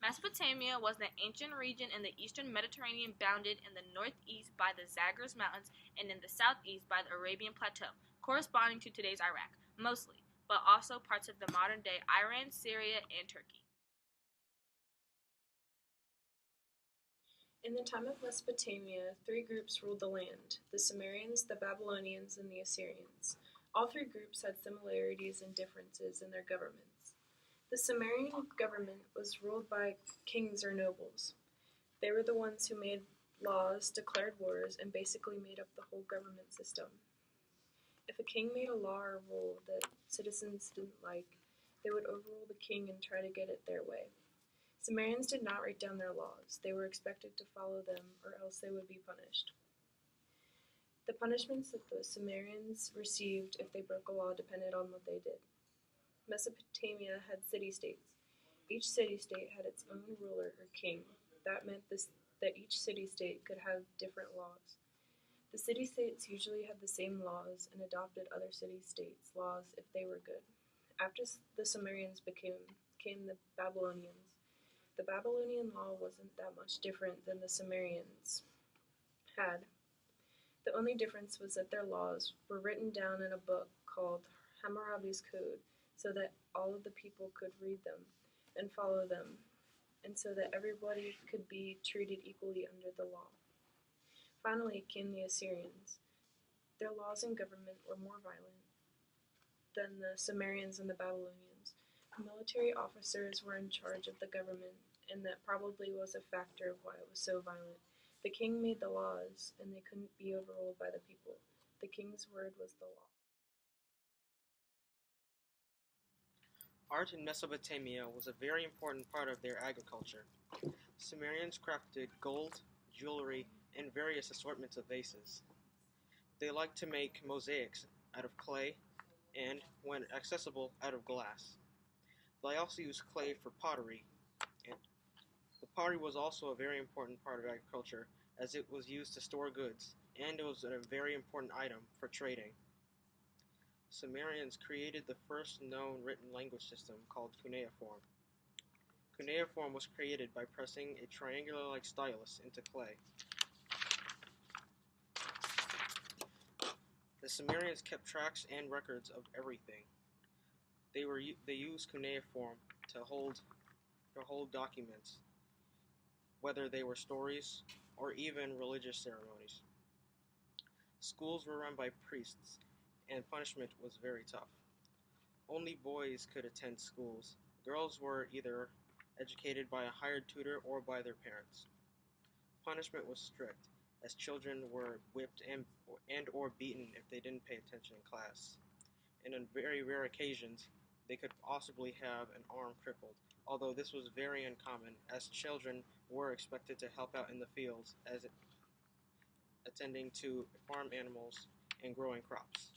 Mesopotamia was the ancient region in the eastern Mediterranean bounded in the northeast by the Zagros Mountains and in the southeast by the Arabian Plateau, corresponding to today's Iraq, mostly, but also parts of the modern-day Iran, Syria, and Turkey. In the time of Mesopotamia, three groups ruled the land: the Sumerians, the Babylonians, and the Assyrians. All three groups had similarities and differences in their governments. The Sumerian government was ruled by kings or nobles. They were the ones who made laws, declared wars, and basically made up the whole government system. If a king made a law or rule that citizens didn't like, they would overrule the king and try to get it their way. Sumerians did not write down their laws. They were expected to follow them, or else they would be punished. The punishments that the Sumerians received if they broke a law depended on what they did. Mesopotamia had city-states. Each city-state had its own ruler or king. That meant that each city-state could have different laws. The city-states usually had the same laws and adopted other city-states' laws if they were good. After the Sumerians came the Babylonians. The Babylonian law wasn't that much different than the Sumerians had. The only difference was that their laws were written down in a book called Hammurabi's Code, so that all of the people could read them and follow them, and so that everybody could be treated equally under the law. Finally came the Assyrians. Their laws and government were more violent than the Sumerians and the Babylonians. Military officers were in charge of the government, and that probably was a factor of why it was so violent. The king made the laws, and they couldn't be overruled by the people. The king's word was the law. Art in Mesopotamia was a very important part of their agriculture. Sumerians crafted gold, jewelry, and various assortments of vases. They liked to make mosaics out of clay and, when accessible, out of glass. They also used clay for pottery, and the pottery was also a very important part of agriculture as it was used to store goods, and it was a very important item for trading. Sumerians created the first known written language system called cuneiform. Cuneiform was created by pressing a triangular-like stylus into clay. The Sumerians kept tracks and records of everything. They used cuneiform to hold documents, whether they were stories or even religious ceremonies. Schools were run by priests, and punishment was very tough. Only boys could attend schools. Girls were either educated by a hired tutor or by their parents. Punishment was strict, as children were whipped and or beaten if they didn't pay attention in class. And on very rare occasions, they could possibly have an arm crippled, although this was very uncommon, as children were expected to help out in the fields as attending to farm animals and growing crops.